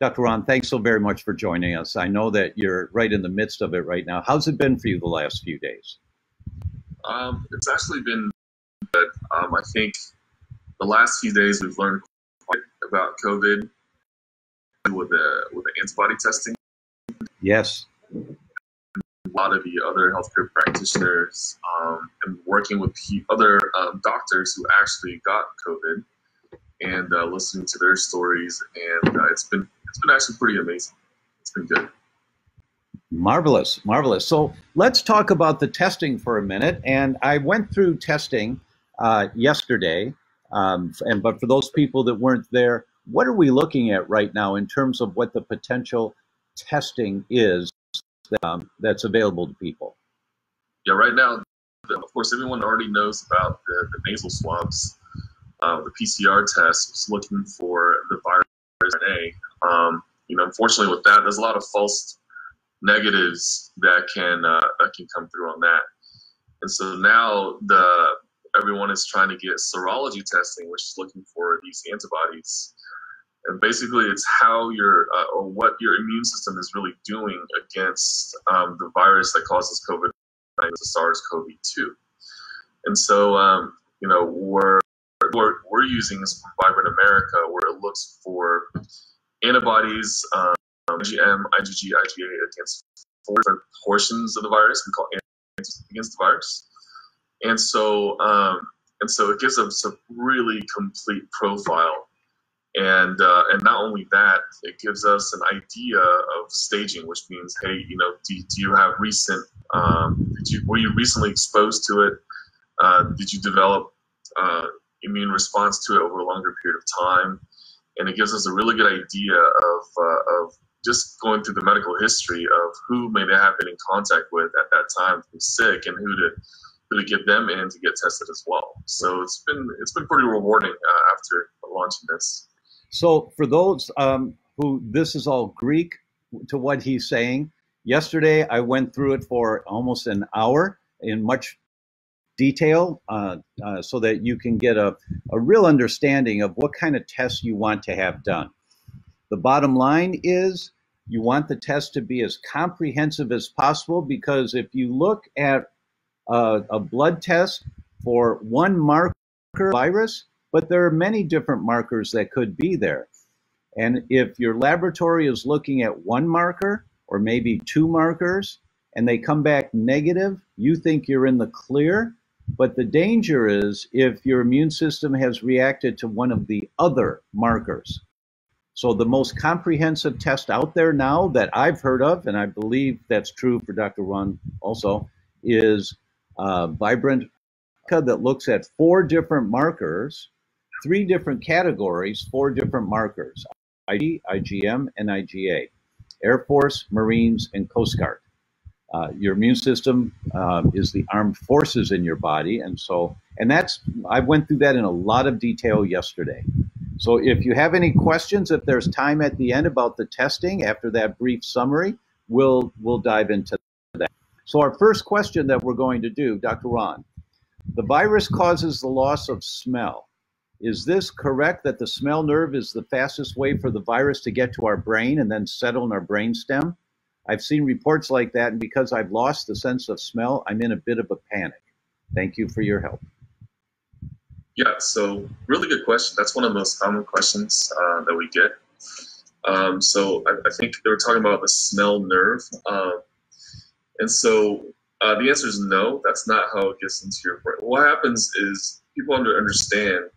Dr. Ruan, thanks so very much for joining us. I know that you're right in the midst of it right now. How's it been for you the last few days? It's actually been good. I think the last few days we've learned quite about COVID with the antibody testing. Yes. A lot of the other healthcare practitioners and working with other doctors who actually got COVID and listening to their stories, and it's been actually pretty amazing. It's been good. Marvelous, marvelous. So let's talk about the testing for a minute. And I went through testing yesterday, but for those people that weren't there, what are we looking at right now in terms of what the potential testing is that's available to people? Yeah, right now, of course, everyone already knows about the nasal swabs. The PCR test is looking for the virus RNA. Unfortunately, with that, there's a lot of false negatives that can come through on that. And so now everyone is trying to get serology testing, which is looking for these antibodies. And basically, it's how or what your immune system is really doing against the virus that causes COVID, the SARS-CoV-2. And so, we're using this from Vibrant America, where it looks for antibodies, IgM, IgG, IgA against 4 different portions of the virus we call antibodies against the virus. And so it gives us a really complete profile. And not only that, it gives us an idea of staging, which means, hey, do you have recent, were you recently exposed to it? Did you develop immune response to it over a longer period of time? And it gives us a really good idea of just going through the medical history of who may they have been in contact with at that time to be sick, and who to get them in to get tested as well. So it's been pretty rewarding after launching this. So for those who this is all Greek to what he's saying, yesterday I went through it for almost an hour in much detail so that you can get a real understanding of what kind of tests you want to have done. The bottom line is you want the test to be as comprehensive as possible, because if you look at a blood test for one marker virus, but there are many different markers that could be there. And if your laboratory is looking at one marker or maybe 2 markers and they come back negative, you think you're in the clear. But the danger is if your immune system has reacted to one of the other markers. So the most comprehensive test out there now that I've heard of, and I believe that's true for Dr. Ruan also, is Vibrant that looks at 4 different markers, 3 different categories, 4 different markers: IG, IgM, and IgA. Air Force, Marines, and Coast Guard. Your immune system is the armed forces in your body, and I went through that in a lot of detail yesterday. So if you have any questions, if there's time at the end about the testing after that brief summary, we'll dive into that. So our first question that we're going to do, Dr. Ruan, the virus causes the loss of smell. Is this correct that the smell nerve is the fastest way for the virus to get to our brain and then settle in our brainstem? I've seen reports like that, and because I've lost the sense of smell, I'm in a bit of a panic. Thank you for your help. Yeah, so really good question. That's one of the most common questions that we get. So I think they were talking about the smell nerve. And so the answer is no, that's not how it gets into your brain. What happens is people understand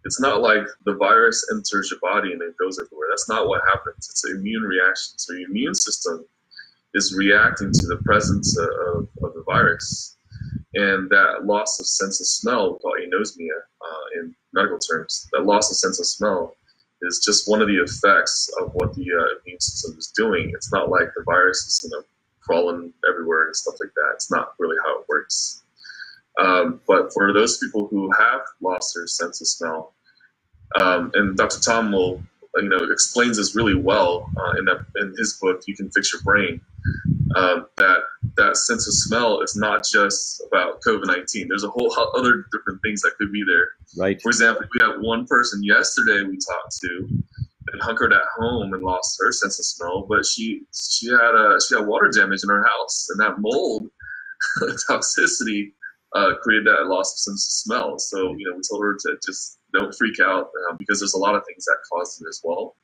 it's not like the virus enters your body and it goes everywhere. That's not what happens. It's an immune reaction. So your immune system is reacting to the presence of the virus. And that loss of sense of smell, we call anosmia in medical terms, that loss of sense of smell is just one of the effects of what the immune system is doing. It's not like the virus is crawling everywhere and stuff like that. It's not really how it works. But for those people who have lost their sense of smell, and Dr. Tom will, explains this really well in his book, You Can Fix Your Brain, that sense of smell is not just about COVID-19. There's a whole other different things that could be there. Right. For example, we had one person yesterday we talked to hunkered at home and lost her sense of smell, but she had water damage in her house, and that mold toxicity created that loss of sense of smell. So we told her to just don't freak out because there's a lot of things that cause it as well.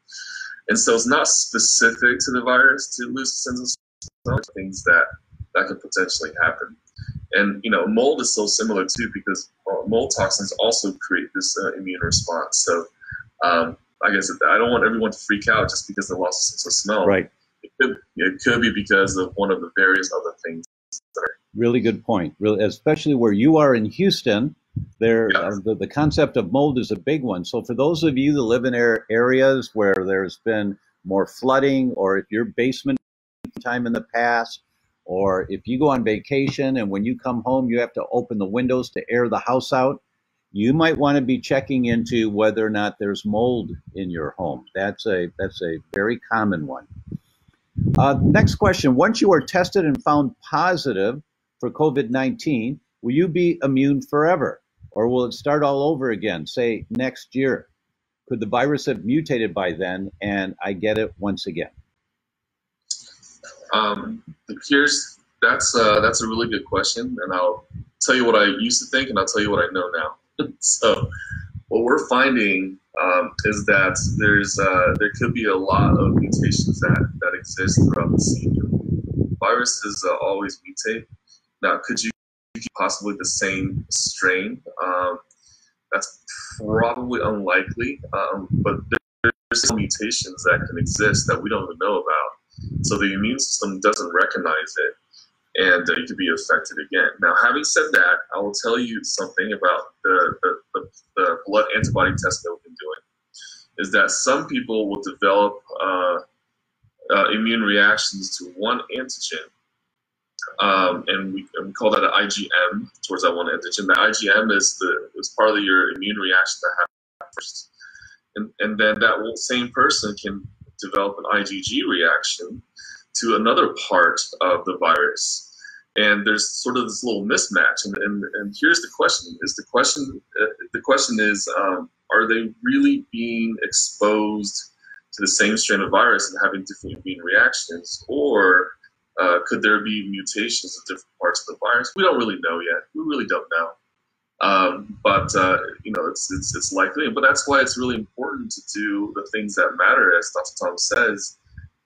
And so it's not specific to the virus to lose the sense of smell. Things that could potentially happen. And mold is so similar too, because mold toxins also create this immune response. So I guess I don't want everyone to freak out just because they lost a sense of smell. Right. It could be because of one of the various other things. Really good point. Really, especially where you are in Houston, the concept of mold is a big one. So for those of you that live in areas where there's been more flooding, or if your basement time in the past, or if you go on vacation and when you come home you have to open the windows to air the house out, you might want to be checking into whether or not there's mold in your home. That's a very common one. Next question. Once you are tested and found positive for COVID-19, will you be immune forever? Or will it start all over again, say next year? Could the virus have mutated by then and I get it once again? That's a really good question, and I'll tell you what I used to think, and I'll tell you what I know now. So, what we're finding is that there could be a lot of mutations that exist throughout the season. Viruses always mutate. Now, could you possibly the same strain? That's probably unlikely, but there's some mutations that can exist that we don't even know about. So the immune system doesn't recognize it, and you could be affected again. Now, having said that, I will tell you something about the blood antibody test that we've been doing. Is that some people will develop immune reactions to one antigen, and we call that an IgM towards that one antigen. The IgM is part of your immune reaction that happens first, and then that same person can develop an IgG reaction to another part of the virus. And there's sort of this little mismatch. And here's the question: the question is, are they really being exposed to the same strain of virus and having different immune reactions, or could there be mutations in different parts of the virus? We don't really know yet. We really don't know. But it's likely. But that's why it's really important to do the things that matter, as Dr. Tom says.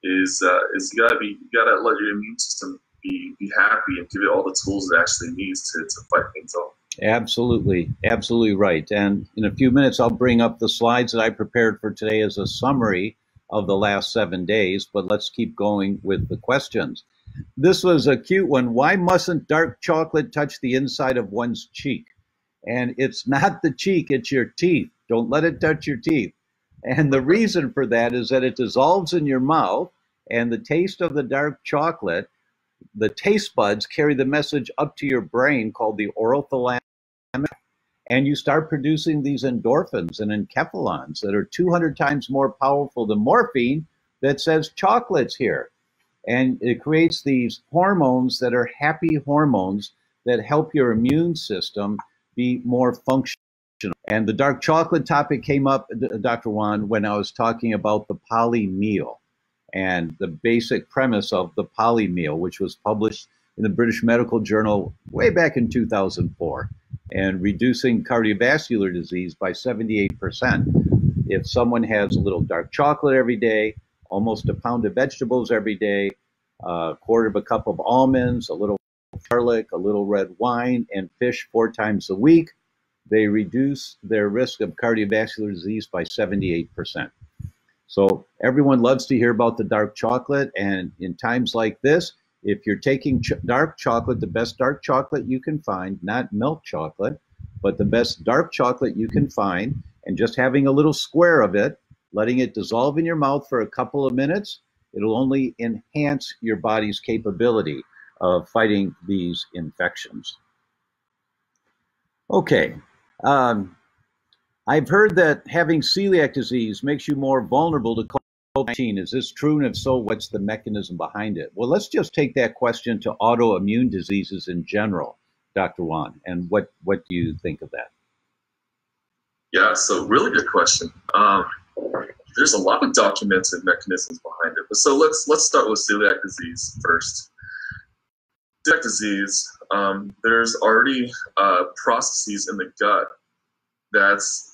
Is you gotta let your immune system be happy and give it all the tools it actually needs to fight things off. Absolutely right. And in a few minutes, I'll bring up the slides that I prepared for today as a summary of the last 7 days. But let's keep going with the questions. This was a cute one. Why mustn't dark chocolate touch the inside of one's cheek? And it's not the cheek, it's your teeth. Don't let it touch your teeth. And the reason for that is that it dissolves in your mouth, and the taste of the dark chocolate, the taste buds carry the message up to your brain called the orothalamic, and you start producing these endorphins and enkephalons that are 200 times more powerful than morphine that says chocolate's here. And it creates these hormones that are happy hormones that help your immune system be more functional. And the dark chocolate topic came up, Dr. Ruan, when I was talking about the poly meal and the basic premise of the poly meal, which was published in the British Medical Journal way back in 2004, and reducing cardiovascular disease by 78%. If someone has a little dark chocolate every day, almost a pound of vegetables every day, a quarter of a cup of almonds, a little garlic, a little red wine, and fish 4 times a week, they reduce their risk of cardiovascular disease by 78%. So everyone loves to hear about the dark chocolate, and in times like this, if you're taking dark chocolate, the best dark chocolate you can find, not milk chocolate, but the best dark chocolate you can find, and just having a little square of it, letting it dissolve in your mouth for a couple of minutes, it'll only enhance your body's capability of fighting these infections. Okay. I've heard that having celiac disease makes you more vulnerable to COVID-19. Is this true? And if so, what's the mechanism behind it? Well, let's just take that question to autoimmune diseases in general, Dr. Ruan. And what do you think of that? Yeah, so really good question. there's a lot of documented mechanisms behind it. But so let's start with celiac disease first. Celiac disease, there's already processes in the gut that's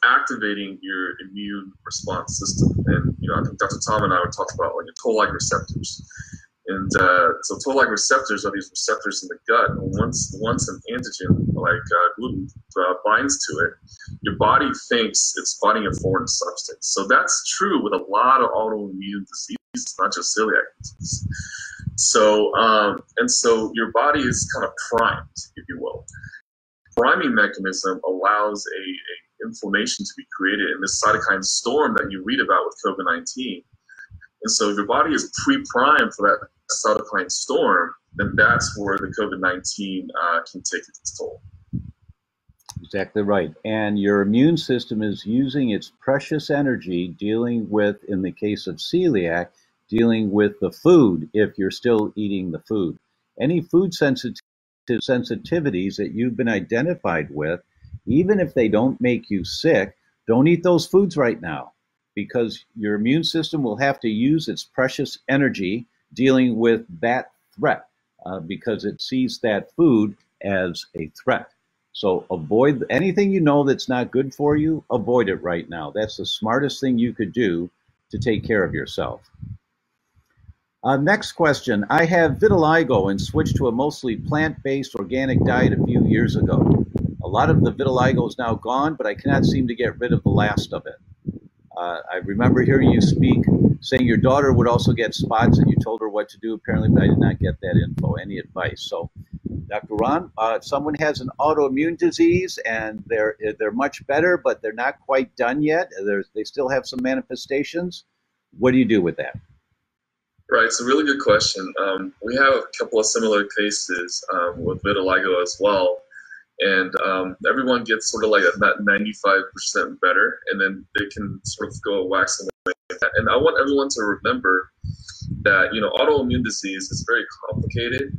activating your immune response system. And I think Dr. Tom and I were talking about like toll-like receptors. And so toll-like receptors are these receptors in the gut. And once an antigen like gluten binds to it, your body thinks it's fighting a foreign substance. So that's true with a lot of autoimmune diseases, not just celiac disease. So so your body is kind of primed, if you will. Priming mechanism allows a inflammation to be created in this cytokine storm that you read about with COVID-19. And so if your body is pre-primed for that cytokine storm, then that's where the COVID-19 can take its toll. Exactly right. And your immune system is using its precious energy dealing with, in the case of celiac, dealing with the food if you're still eating the food. Any food sensitivities that you've been identified with, even if they don't make you sick, don't eat those foods right now, because your immune system will have to use its precious energy dealing with that threat because it sees that food as a threat. So avoid anything that's not good for you, avoid it right now. That's the smartest thing you could do to take care of yourself. Next question. I have vitiligo and switched to a mostly plant-based organic diet a few years ago. A lot of the vitiligo is now gone, but I cannot seem to get rid of the last of it. I remember hearing you speak, saying your daughter would also get spots and you told her what to do, apparently, but I did not get that info. Any advice? So, Dr. Ruan, if someone has an autoimmune disease and they're much better, but they're not quite done yet, they still have some manifestations, what do you do with that? Right, it's a really good question. We have a couple of similar cases with vitiligo as well. And everyone gets sort of like about 95% better, and then they can sort of go waxing away. And I want everyone to remember that, autoimmune disease is very complicated,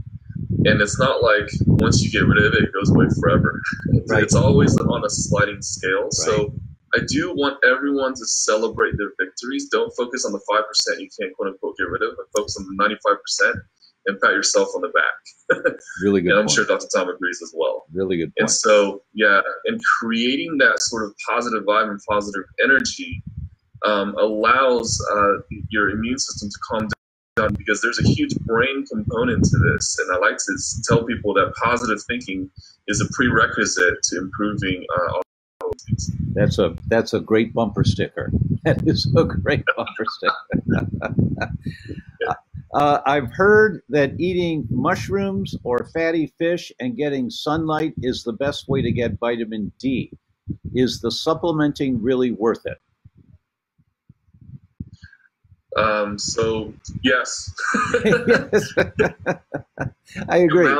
and it's not like once you get rid of it, it goes away forever. Right. It's always on a sliding scale. Right. So I do want everyone to celebrate their victories. Don't focus on the 5% you can't, quote unquote, get rid of, but focus on the 95%. And pat yourself on the back. Really good. And I'm sure Dr. Tom agrees as well. Really good point. And so, and creating that sort of positive vibe and positive energy allows your immune system to calm down, because there's a huge brain component to this. And I like to tell people that positive thinking is a prerequisite to improving That's a great bumper sticker. That is a great bumper sticker. Yeah. I've heard that eating mushrooms or fatty fish and getting sunlight is the best way to get vitamin D. Is the supplementing really worth it? So, yes. Yes. I agree.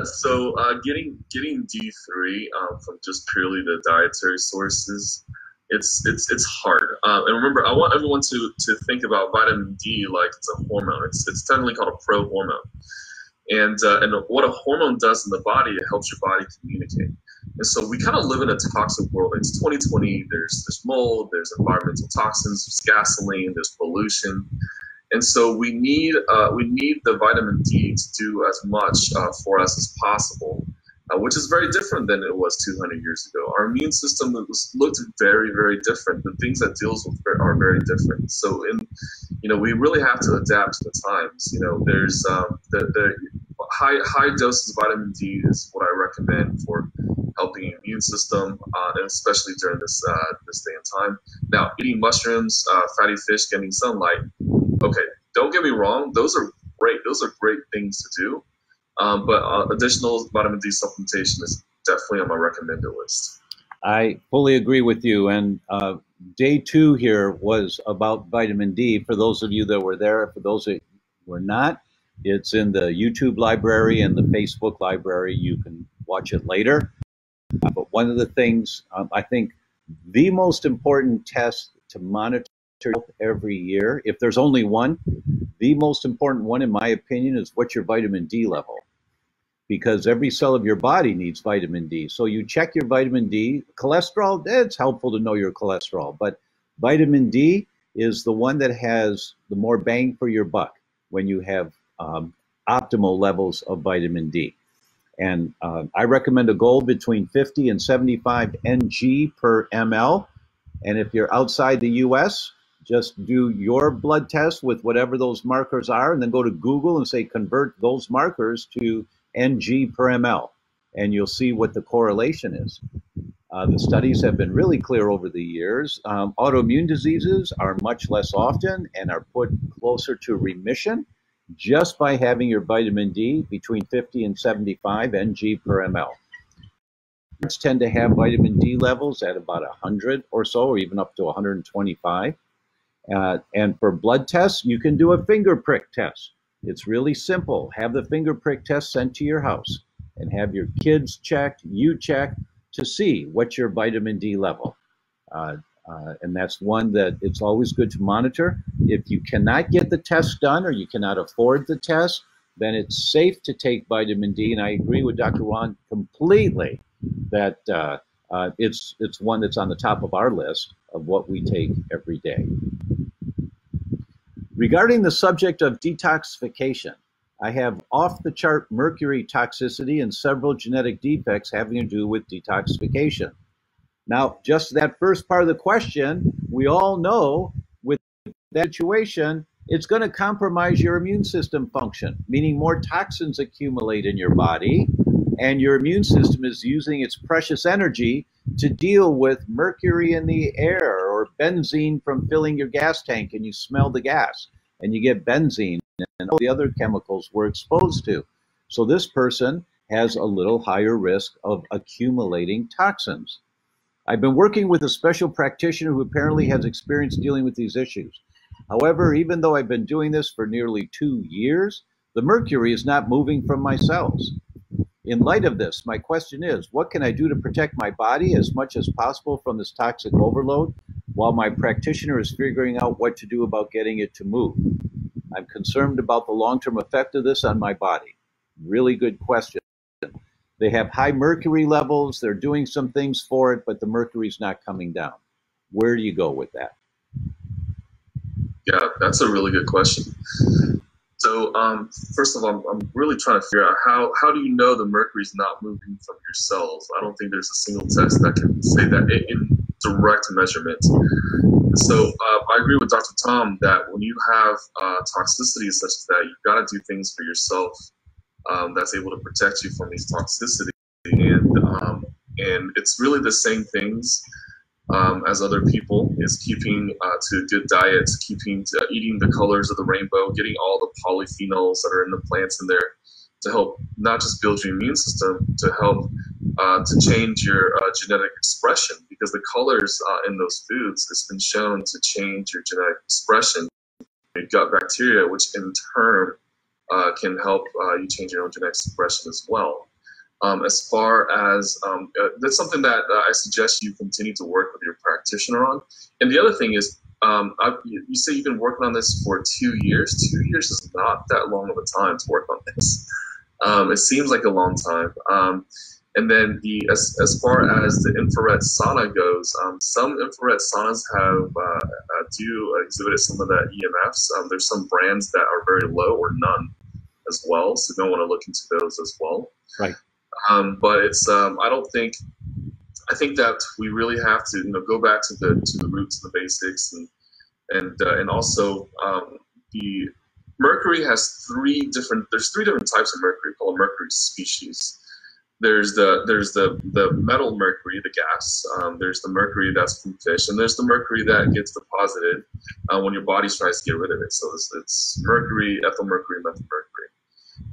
So getting D3 from just purely the dietary sources, it's hard. And remember, I want everyone to think about vitamin D like it's a hormone. It's technically called a pro-hormone. And what a hormone does in the body, it helps your body communicate. And so we kind of live in a toxic world. It's 2020. There's mold, there's environmental toxins, there's gasoline, there's pollution. And so we need the vitamin D to do as much for us as possible, which is very different than it was 200 years ago. Our immune system looked very, very different. The things that it deals with are very different. So, we really have to adapt to the times. There's the high doses of vitamin D is what I recommend for helping your immune system, and especially during this day and time. Now, eating mushrooms, fatty fish, getting sunlight. Okay, don't get me wrong; those are great. Those are great things to do. But additional vitamin D supplementation is definitely on my recommended list. I fully agree with you. And day 2 here was about vitamin D. For those of you that were there, for those that were not, it's in the YouTube library and the Facebook library. You can watch it later. But one of the things, I think the most important test to monitor every year, if there's only one, the most important one, in my opinion, is what's your vitamin D level. Because every cell of your body needs vitamin D. So you check your vitamin D. Cholesterol, it's helpful to know your cholesterol. But Vitamin D is the one that has the more bang for your buck when you have optimal levels of vitamin D. And I recommend a goal between 50 and 75 ng per ml. And if you're outside the US, just do your blood test with whatever those markers are, and then go to Google and say, convert those markers to ng per ml. And you'll see what the correlation is. The studies have been really clear over the years. Autoimmune diseases are much less often and are put closer to remission just by having your vitamin D between 50 and 75 ng per ml. Tend to have vitamin D levels at about 100 or so, or even up to 125. And for blood tests, you can do a finger prick test. It's really simple. Have the finger prick test sent to your house and have your kids checked, you check, to see what's your vitamin D level. And that's one that it's always good to monitor. If you cannot get the test done or you cannot afford the test, then it's safe to take vitamin D. And I agree with Dr. Ruan completely that it's one that's on the top of our list of what we take every day. Regarding the subject of detoxification, I have off-the-chart mercury toxicity and several genetic defects having to do with detoxification. Now, just that first part of the question, we all know with that situation, it's going to compromise your immune system function, meaning more toxins accumulate in your body, and your immune system is using its precious energy to deal with mercury in the air or benzene from filling your gas tank and you smell the gas and you get benzene and all the other chemicals we're exposed to. So this person has a little higher risk of accumulating toxins. I've been working with a special practitioner who apparently has experience dealing with these issues. However, even though I've been doing this for nearly 2 years, the mercury is not moving from my cells. In light of this, my question is, what can I do to protect my body as much as possible from this toxic overload while my practitioner is figuring out what to do about getting it to move? I'm concerned about the long-term effect of this on my body. Really good question. They have high mercury levels. They're doing some things for it, but the mercury's not coming down. Where do you go with that? Yeah, that's a really good question. So first of all, I'm really trying to figure out how do you know the mercury is not moving from your cells? I don't think there's a single test that can say that in direct measurement. So I agree with Dr. Tom that when you have toxicities such as that, you've got to do things for yourself that's able to protect you from these toxicities. And it's really the same things as other people, is keeping to good diets, eating the colors of the rainbow, getting all the polyphenols that are in the plants in there to help not just build your immune system, to help to change your genetic expression, because the colors in those foods has been shown to change your genetic expression, your gut bacteria, which in turn can help you change your own genetic expression as well. As far as that's something that I suggest you continue to work with your practitioner on. And the other thing is, you say you've been working on this for 2 years. 2 years is not that long of a time to work on this. It seems like a long time. And then as far as the infrared sauna goes, some infrared saunas do exhibit some of the EMFs. There's some brands that are very low or none as well, so you don't want to look into those as well. Right. But it's I think that we really have to go back to the roots, the basics, and also the mercury has there's three different types of mercury called mercury species. There's the metal mercury, the gas. There's the mercury that's from fish, and there's the mercury that gets deposited when your body tries to get rid of it. So it's mercury, ethyl mercury, methyl mercury.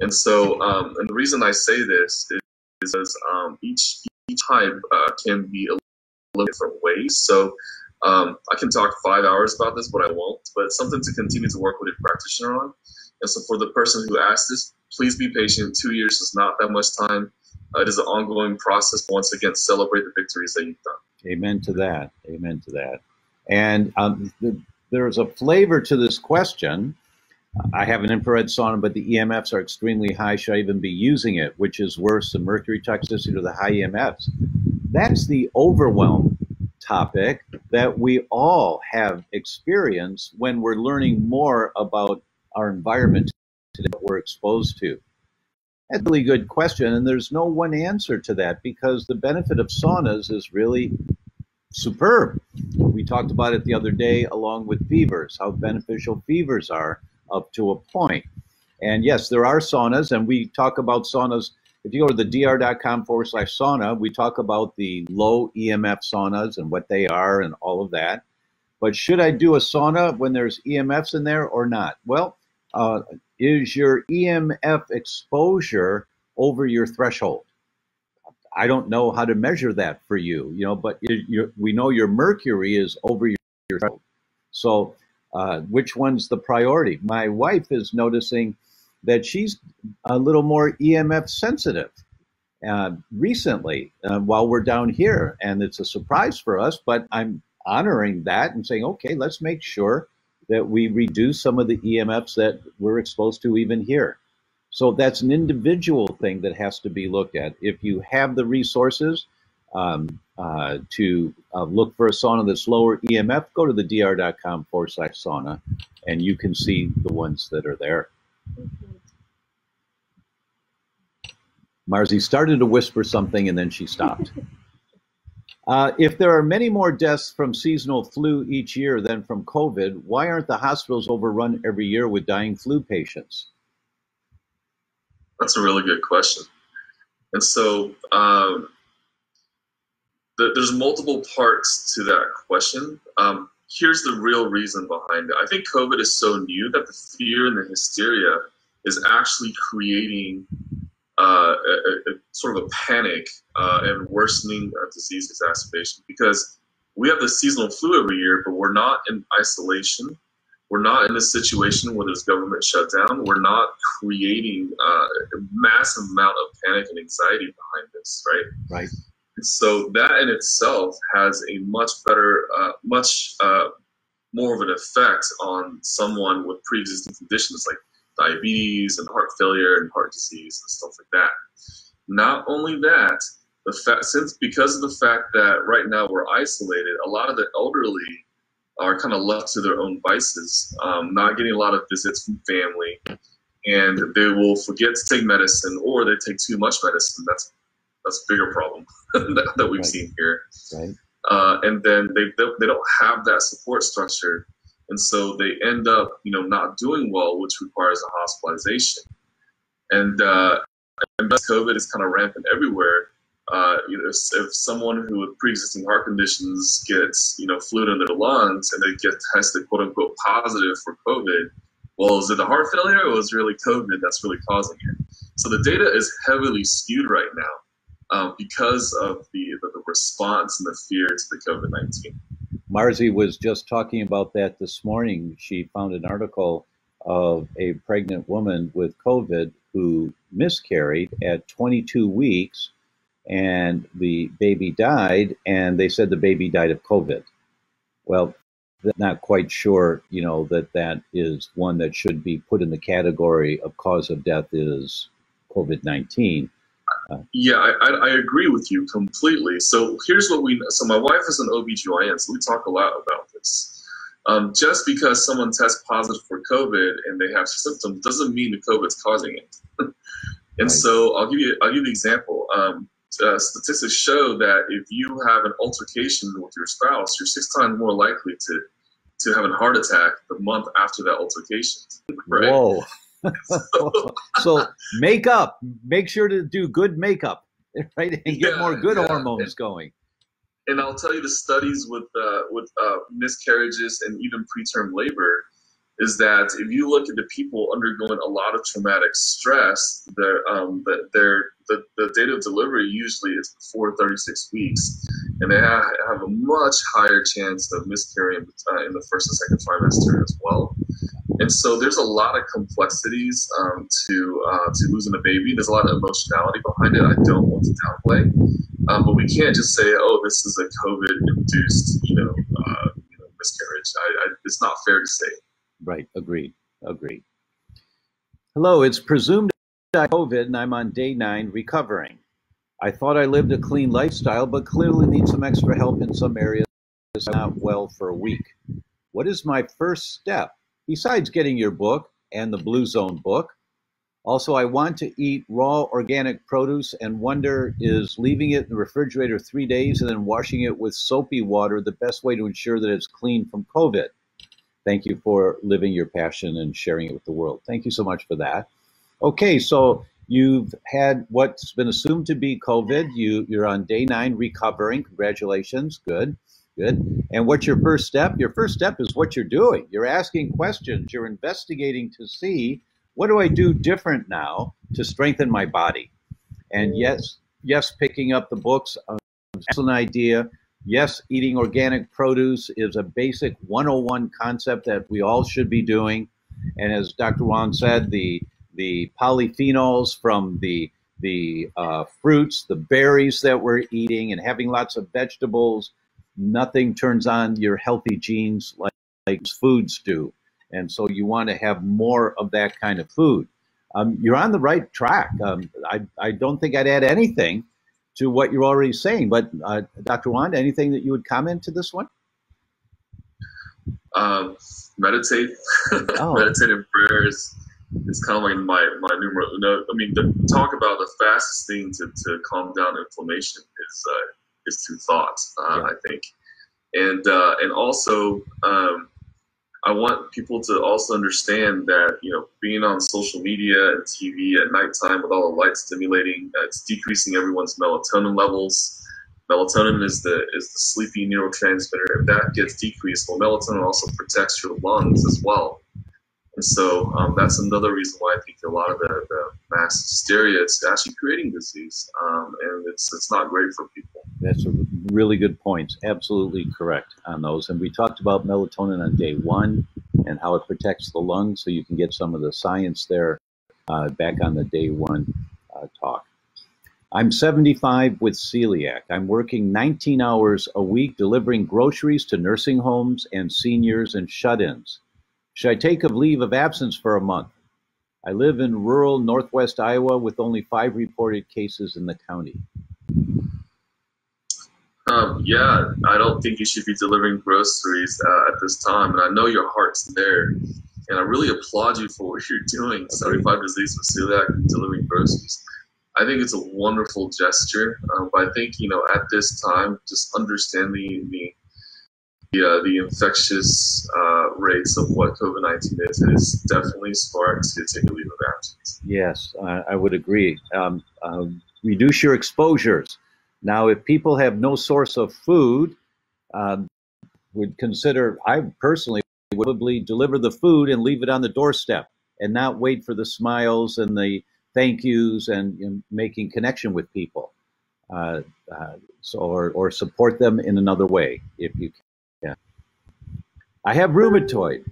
And so, and the reason I say this is because each type can be a little different ways. So I can talk 5 hours about this, but I won't. But it's something to continue to work with your practitioner on. And so for the person who asked this, please be patient. 2 years is not that much time. It is an ongoing process. Once again, celebrate the victories that you've done. Amen to that. Amen to that. And there's a flavor to this question. I have an infrared sauna, but the EMFs are extremely high. Should I even be using it? Which is worse, the mercury toxicity or the high EMFs? That's the overwhelm topic that we all have experience when we're learning more about our environment that we're exposed to. That's a really good question, and there's no one answer to that because the benefit of saunas is really superb. We talked about it the other day along with fevers, how beneficial fevers are up to a point. And yes, there are saunas, and we talk about saunas. If you go to the theDr.com/sauna, we talk about the low EMF saunas and what they are and all of that. But should I do a sauna when there's EMFs in there or not? Well, is your EMF exposure over your threshold? I don't know how to measure that for you, but we know your mercury is over your threshold. So which one's the priority? My wife is noticing that she's a little more EMF sensitive recently while we're down here. And it's a surprise for us, but I'm honoring that and saying, okay, let's make sure that we reduce some of the EMFs that we're exposed to even here. So that's an individual thing that has to be looked at. If you have the resources to look for a sauna that's lower EMF, go to the theDr.com/sauna, and you can see the ones that are there. Marzi started to whisper something and then she stopped. If there are many more deaths from seasonal flu each year than from COVID, why aren't the hospitals overrun every year with dying flu patients? That's a really good question. And so there's multiple parts to that question. Here's the real reason behind it. I think COVID is so new that the fear and the hysteria is actually creating a sort of a panic and worsening disease exacerbation, because we have the seasonal flu every year, but we're not in isolation. We're not in a situation where there's government shutdown. We're not creating a massive amount of panic and anxiety behind this, right? Right. So that in itself has a much better, much more of an effect on someone with pre-existing conditions like diabetes and heart failure and heart disease and stuff like that. Not only that, because of the fact that right now we're isolated, a lot of the elderly are kind of left to their own vices, not getting a lot of visits from family, and they will forget to take medicine, or they take too much medicine. That's a bigger problem that we've seen here. Right. And then they don't have that support structure, and so they end up not doing well, which requires a hospitalization. And because COVID is kind of rampant everywhere, if someone who with pre-existing heart conditions gets fluid in their lungs and they get tested quote unquote positive for COVID, well, is it the heart failure or is it really COVID that's really causing it? So the data is heavily skewed right now because of the response and the fear to the COVID-19. Marzi was just talking about that this morning. She found an article of a pregnant woman with COVID who miscarried at 22 weeks, and the baby died, and they said the baby died of COVID. Well, they're not quite sure, that is one that should be put in the category of cause of death is COVID-19. Yeah, I agree with you completely. So here's what so my wife is an OBGYN, so we talk a lot about this. Just because someone tests positive for COVID and they have symptoms doesn't mean the COVID's causing it. And so I'll give you an example. Statistics show that if you have an altercation with your spouse, you're 6 times more likely to have a heart attack the month after that altercation. Right? Whoa. So makeup, make sure to do good makeup, right? And get more good hormones going. And I'll tell you the studies with miscarriages and even preterm labor is that if you look at the people undergoing a lot of traumatic stress, the date of delivery usually is before 36 weeks, and they have a much higher chance of miscarrying in the first and second trimester as well. And so there's a lot of complexities to losing a baby. There's a lot of emotionality behind it. I don't want to downplay, but we can't just say, "Oh, this is a COVID-induced, miscarriage." It's not fair to say. Right. Agreed. Hello. It's presumed I have COVID, and I'm on day 9 recovering. I thought I lived a clean lifestyle, but clearly need some extra help in some areas. as I'm not well for a week. What is my first step, besides getting your book and the Blue Zone book? Also, I want to eat raw organic produce and wonder, is leaving it in the refrigerator 3 days and then washing it with soapy water the best way to ensure that it's clean from COVID? Thank you for living your passion and sharing it with the world. Thank you so much for that. Okay, so you've had what's been assumed to be COVID. You're on day 9 recovering. Congratulations. Good, good. And what's your first step? Your first step is what you're doing. You're asking questions. You're investigating to see, what do I do different now to strengthen my body? And yes, picking up the books is an excellent idea. Yes, eating organic produce is a basic 101 concept that we all should be doing. And as Dr. Ruan said, the polyphenols from the fruits, the berries that we're eating, and having lots of vegetables, nothing turns on your healthy genes like foods do. And so you want to have more of that kind of food. You're on the right track. I don't think I'd add anything to what you're already saying. But Dr. Ruan, anything that you would comment to this one? Meditate. Oh. Meditative prayer is kind of like my numero uno. I mean, talk about the fastest thing to calm down inflammation is through thought. Yeah. I think, and also. I want people to also understand that, being on social media and TV at nighttime with all the light stimulating, it's decreasing everyone's melatonin levels. Melatonin is the sleepy neurotransmitter. If that gets decreased, well, melatonin also protects your lungs as well. And so that's another reason why I think a lot of the mass hysteria is actually creating disease, and it's not great for people. That's a really good point. Absolutely correct on those. And we talked about melatonin on day 1 and how it protects the lungs, so you can get some of the science there back on the day 1 talk. I'm 75 with celiac. I'm working 19 hours a week delivering groceries to nursing homes and seniors and shut-ins. Should I take a leave of absence for a month? I live in rural northwest Iowa with only 5 reported cases in the county. Yeah, I don't think you should be delivering groceries at this time. And I know your heart's there. And I really applaud you for what you're doing. 75 disease with celiac and delivering groceries. I think it's a wonderful gesture. But I think, at this time, just understanding the infectious rates of what COVID-19 is definitely smart to take a leave of absence. Yes, I would agree. Reduce your exposures. Now, if people have no source of food, would consider, I personally would probably deliver the food and leave it on the doorstep and not wait for the smiles and the thank yous and making connection with people. Or support them in another way if you can. Yeah. I have rheumatoid.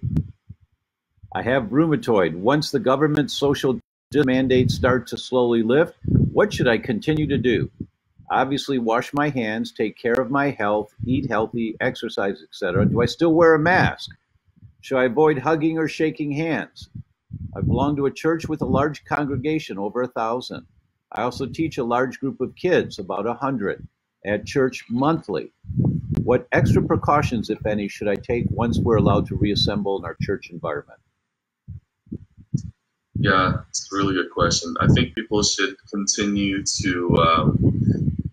Once the government's social mandates start to slowly lift, what should I continue to do? Obviously, wash my hands, take care of my health, eat healthy, exercise, etc. Do I still wear a mask? Should I avoid hugging or shaking hands? I belong to a church with a large congregation, over 1,000. I also teach a large group of kids, about 100, at church monthly. What extra precautions, if any, should I take once we're allowed to reassemble in our church environment? Yeah, it's a really good question. I think people should continue to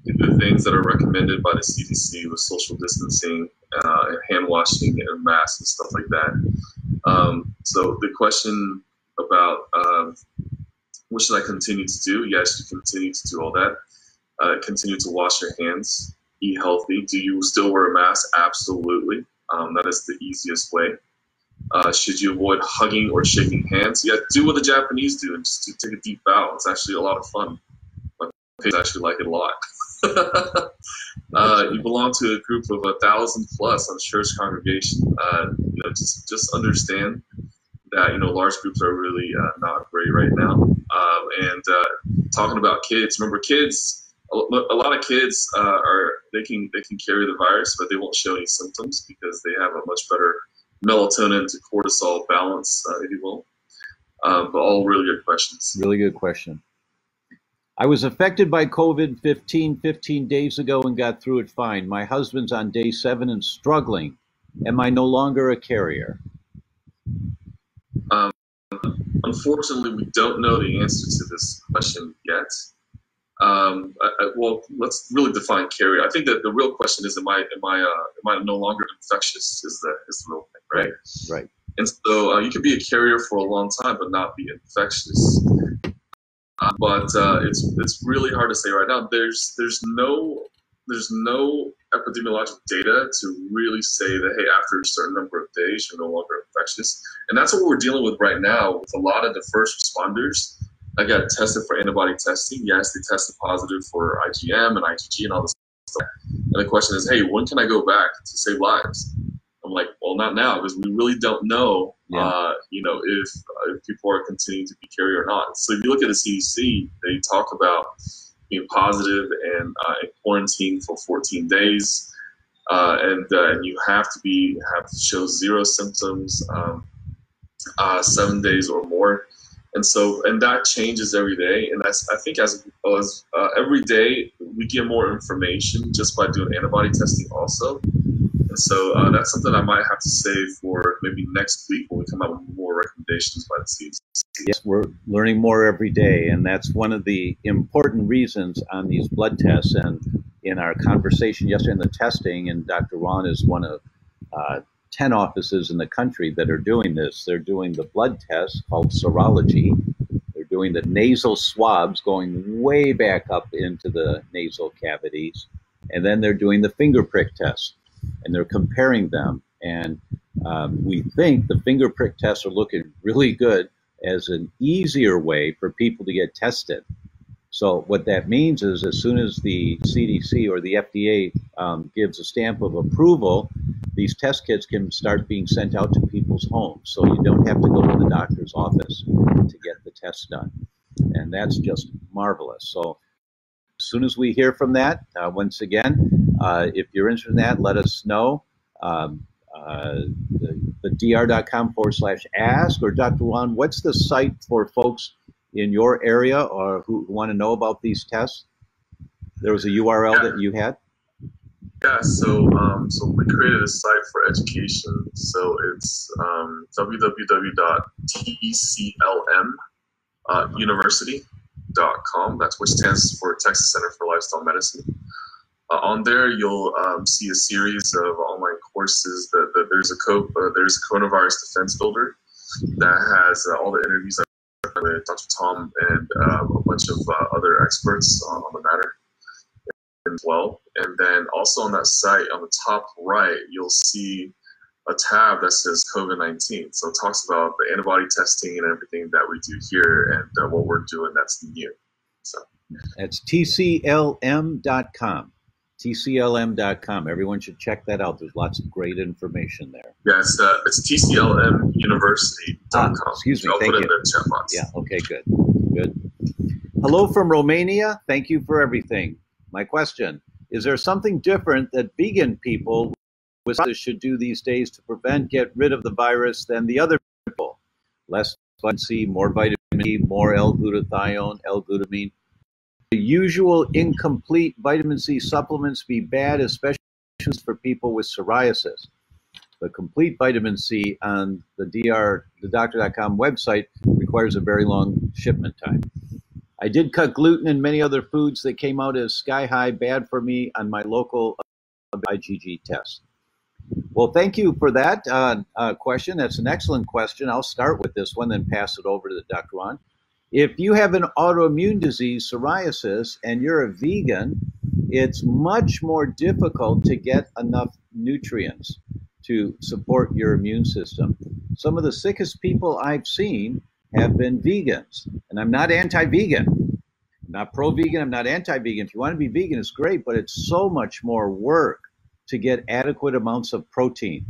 do the things that are recommended by the CDC with social distancing, and hand washing and masks and stuff like that. So the question about what should I continue to do? Yes, you continue to do all that. Continue to wash your hands, eat healthy. Do you still wear a mask? Absolutely. That is the easiest way. Should you avoid hugging or shaking hands? Yeah, do what the Japanese do and just take a deep bow. It's actually a lot of fun. My kids actually like it a lot. You belong to a group of 1,000 plus on church congregation. Just understand that large groups are really not great right now. And talking about kids, remember kids. A lot of kids they can carry the virus, but they won't show any symptoms because they have a much better melatonin to cortisol balance, if you will. But all really good questions. Really good question. I was affected by COVID 15 days ago and got through it fine. My husband's on day 7 and struggling. Am I no longer a carrier? Unfortunately, we don't know the answer to this question yet. Well, let's really define carrier. I think that the real question is, am I no longer infectious? Is the real thing, right? Right. And so you can be a carrier for a long time but not be infectious. But it's really hard to say right now. There's no epidemiologic data to really say that, hey, after a certain number of days you're no longer infectious. And that's what we're dealing with right now with a lot of the first responders that got tested for antibody testing. Yes, they tested positive for IgM and IgG and all this stuff. And the question is, hey, when can I go back to save lives? I'm like, well, not now, because we really don't know, if people are continuing to be carrier or not. So if you look at the CDC, they talk about being positive and in quarantine for 14 days, and you have to show 0 symptoms 7 days or more. And that changes every day. And I think as every day we get more information just by doing antibody testing also. And so that's something I might have to save for maybe next week when we come out with more recommendations by the CDC. Yes, we're learning more every day, and that's one of the important reasons on these blood tests. And in our conversation yesterday in the testing, and Dr. Ruan is one of 10 offices in the country that are doing this. They're doing the blood test called serology. They're doing the nasal swabs going way back up into the nasal cavities. And then they're doing the finger prick test, and they're comparing them. And we think the finger prick tests are looking really good as an easier way for people to get tested. So what that means is as soon as the CDC or the FDA gives a stamp of approval, these test kits can start being sent out to people's homes. So you don't have to go to the doctor's office to get the test done. And that's just marvelous. So as soon as we hear from that, once again, if you're interested in that, let us know. theDr.com /ask, or Dr. Ruan, what's the site for folks in your area or who want to know about these tests? There was a URL that you had? Yeah, so we created a site for education. So it's www.tclmuniversity.com. That's which stands for Texas Center for Lifestyle Medicine. On there, you'll see a series of online courses. There's a coronavirus defense builder that has all the interviews with Dr. Tom and a bunch of other experts on the matter as well. And then also on that site, on the top right, you'll see a tab that says COVID-19. So it talks about the antibody testing and everything that we do here and what we're doing that's new. So that's tclm.com. tclm.com. Everyone should check that out. There's lots of great information there. Yeah, it's tclmuniversity.com. Excuse me. I'll Thank put you. it in the chat box. Yeah. Okay. Good. Good. Hello from Romania. Thank you for everything. My question: is there something different that vegan people should do these days to get rid of the virus than the other people? Less vitamin C, more vitamin E, more L-glutathione, L-glutamine. The usual incomplete vitamin C supplements be bad, especially for people with psoriasis. The complete vitamin C on the theDr.com website requires a very long shipment time. I did cut gluten and many other foods that came out as sky high bad for me on my local IgG test. Well, thank you for that question. That's an excellent question. I'll start with this one, then pass it over to Dr. Ruan. If you have an autoimmune disease, psoriasis, and you're a vegan, it's much more difficult to get enough nutrients to support your immune system. Some of the sickest people I've seen have been vegans, and I'm not anti-vegan. I'm not pro-vegan, I'm not anti-vegan. If you want to be vegan, it's great, but it's so much more work to get adequate amounts of protein.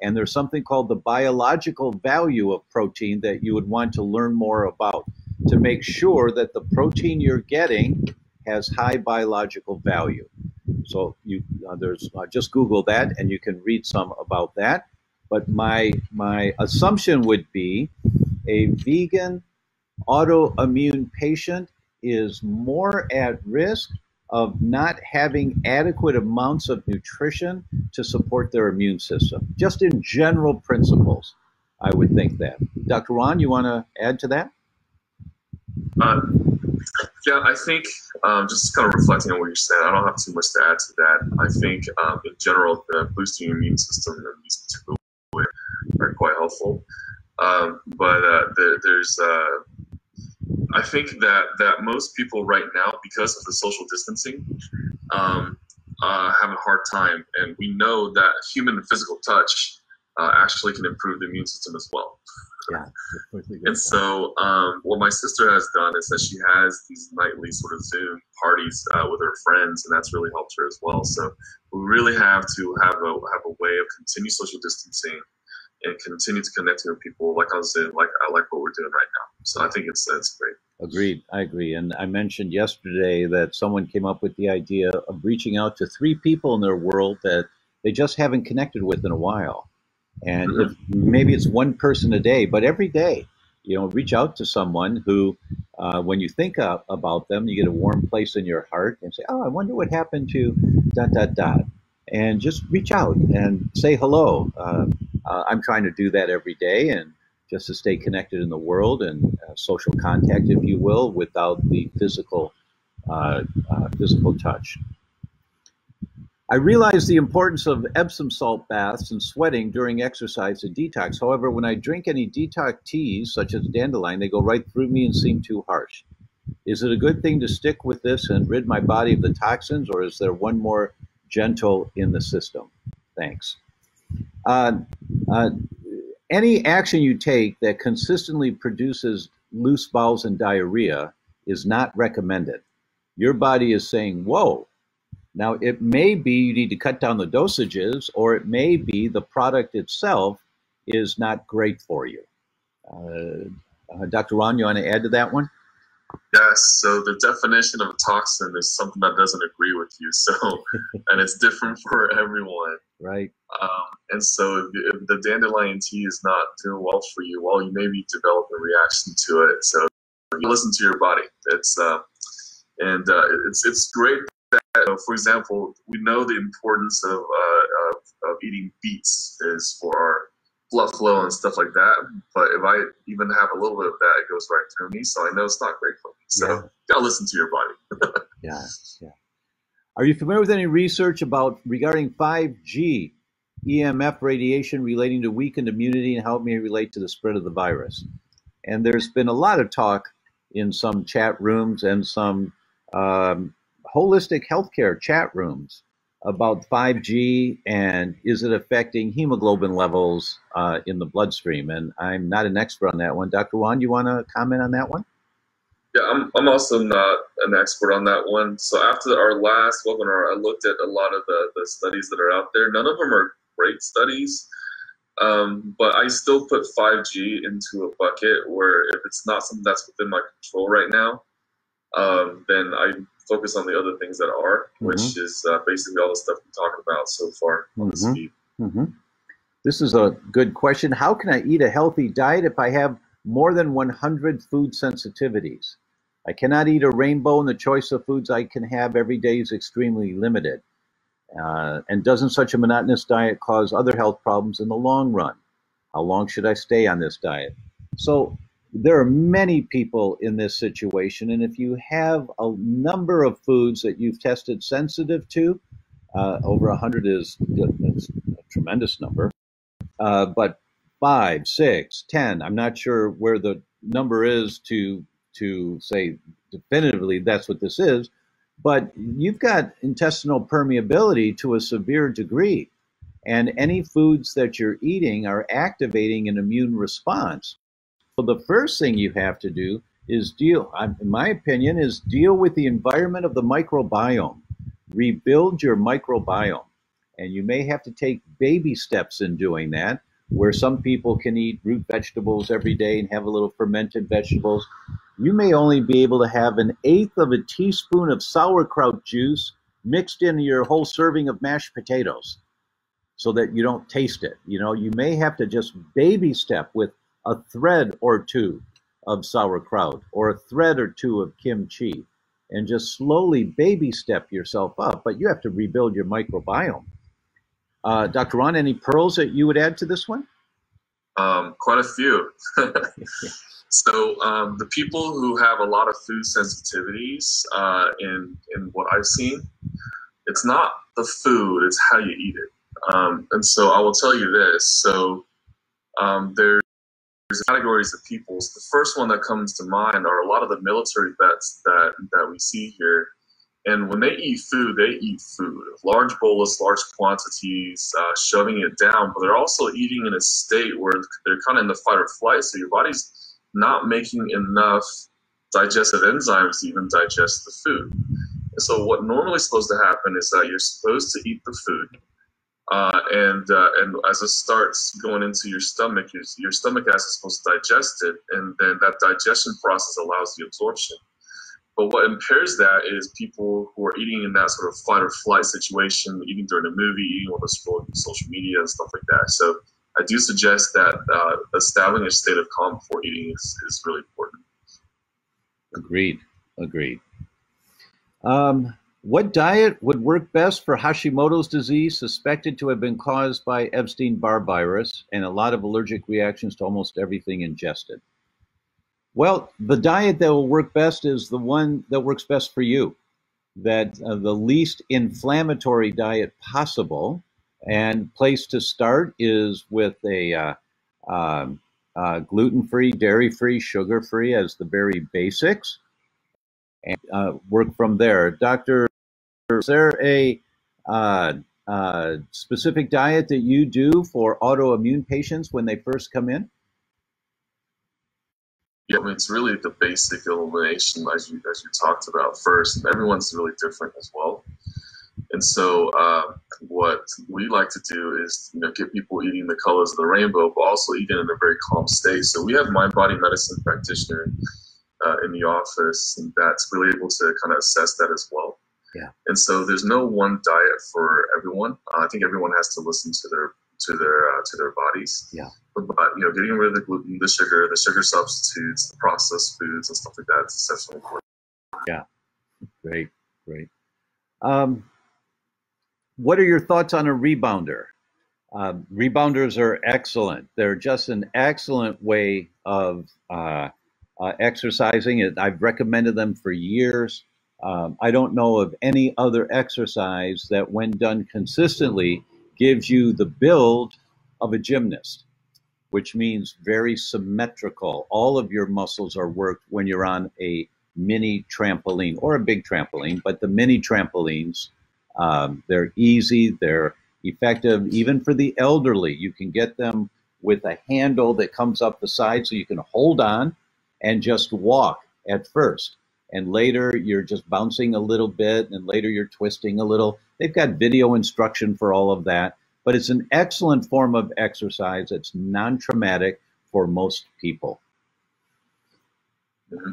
And there's something called the biological value of protein that you would want to learn more about to make sure that the protein you're getting has high biological value. So just Google that and you can read some about that. But my assumption would be a vegan autoimmune patient is more at risk of not having adequate amounts of nutrition to support their immune system. Just in general principles, I would think that. Dr. Ruan, you want to add to that? Yeah, I think just kind of reflecting on what you're saying, I don't have too much to add to that. I think in general, boosting your immune system in these particular ways are quite helpful. There's I think that most people right now, because of the social distancing, have a hard time, and we know that human and physical touch actually can improve the immune system as well. Yeah. And so what my sister has done is that she has these nightly sort of Zoom parties with her friends, and that's really helped her as well. So we really have to have a way of continued social distancing and continue to connect with people like on Zoom, like what we're doing right now. So I think it's great. Agreed. I agree. And I mentioned yesterday that someone came up with the idea of reaching out to 3 people in their world that they just haven't connected with in a while. And if maybe it's one person a day, but every day, reach out to someone who, when you think about them, you get a warm place in your heart and say, oh, I wonder what happened to ... And just reach out and say hello. I'm trying to do that every day, and just to stay connected in the world and social contact, if you will, without the physical touch. I realize the importance of Epsom salt baths and sweating during exercise and detox. However, when I drink any detox teas, such as dandelion, they go right through me and seem too harsh. Is it a good thing to stick with this and rid my body of the toxins, or is there one more gentle in the system? Thanks. Any action you take that consistently produces loose bowels and diarrhea is not recommended. Your body is saying, whoa. Now, it may be you need to cut down the dosages, or it may be the product itself is not great for you. Dr. Ruan, you want to add to that one? Yes, so the definition of a toxin is something that doesn't agree with you. So, and it's different for everyone. Right. And so if the dandelion tea is not doing well for you, well, you may be developing a reaction to it. So you listen to your body. It's great that, for example, we know the importance of eating beets is for our blood flow and stuff like that. But if I even have a little bit of that, it goes right through me. So I know it's not great for me. So you gotta listen to your body. Yeah. Are you familiar with any research regarding 5G EMF radiation relating to weakened immunity and how it may relate to the spread of the virus? And there's been a lot of talk in some chat rooms and some holistic healthcare chat rooms about 5G and is it affecting hemoglobin levels in the bloodstream? And I'm not an expert on that one. Dr. Ruan, you want to comment on that one? Yeah, I'm also not an expert on that one. So after our last webinar, I looked at a lot of the studies that are out there. None of them are great studies, but I still put 5G into a bucket where if it's not something that's within my control right now, then I focus on the other things that are, which is basically all the stuff we talked about so far on this feed. This is a good question. How can I eat a healthy diet if I have more than 100 food sensitivities? I cannot eat a rainbow, and the choice of foods I can have every day is extremely limited. And doesn't such a monotonous diet cause other health problems in the long run? How long should I stay on this diet? So there are many people in this situation, and if you have a number of foods that you've tested sensitive to, over 100 is a tremendous number, but 5, 6, 10, I'm not sure where the number is to say definitively that's what this is, but you've got intestinal permeability to a severe degree, and any foods that you're eating are activating an immune response. So the first thing you have to do is in my opinion, is deal with the environment of the microbiome. Rebuild your microbiome. And you may have to take baby steps in doing that, where some people can eat root vegetables every day and have a little fermented vegetables. You may only be able to have 1/8 of a teaspoon of sauerkraut juice mixed into your whole serving of mashed potatoes so that you don't taste it. You may have to just baby step with a thread or two of sauerkraut or a thread or two of kimchi, and just slowly baby step yourself up. But you have to rebuild your microbiome. Dr. Ruan, any pearls that you would add to this one? Quite a few. So the people who have a lot of food sensitivities, in what I've seen, it's not the food, it's how you eat it. And so I will tell you this. So there's categories of peoples. The first one that comes to mind are a lot of the military vets that we see here. And when they eat food, large bolus, large quantities, shoving it down, but they're also eating in a state where they're kind of in the fight or flight. So your body's not making enough digestive enzymes to even digest the food. And so what normally is supposed to happen is that you're supposed to eat the food. And as it starts going into your stomach acid is supposed to digest it. And then that digestion process allows the absorption. But what impairs that is people who are eating in that sort of fight or flight situation, eating during a movie, eating while they're scrolling social media and stuff like that. So I do suggest that establishing a state of calm before eating is really important. Agreed. What diet would work best for Hashimoto's disease suspected to have been caused by Epstein-Barr virus and a lot of allergic reactions to almost everything ingested? Well, the diet that will work best is the one that works best for you, that the least inflammatory diet possible. And place to start is with a gluten-free, dairy-free, sugar-free as the very basics, and work from there. Doctor, is there a specific diet that you do for autoimmune patients when they first come in? Yeah, I mean, it's really the basic elimination, as you talked about first, and everyone's really different as well. And so what we like to do is, get people eating the colors of the rainbow, but also eating in a very calm state. So we have mind-body medicine practitioner in the office, and that's really able to kind of assess that as well. Yeah. And so there's no one diet for everyone. I think everyone has to listen to their bodies. Yeah. But getting rid of the gluten, the sugar substitutes, the processed foods and stuff like that is exceptionally important. Yeah. Great. What are your thoughts on a rebounder? Rebounders are excellent. They're just an excellent way of exercising. I've recommended them for years. I don't know of any other exercise that, when done consistently, gives you the build of a gymnast, which means very symmetrical. All of your muscles are worked when you're on a mini trampoline or a big trampoline, but the mini trampolines, they're easy, they're effective, even for the elderly. You can get them with a handle that comes up the side so you can hold on and just walk at first. And later you're just bouncing a little bit, and later you're twisting a little. They've got video instruction for all of that, but it's an excellent form of exercise. It's non-traumatic for most people. Mm-hmm.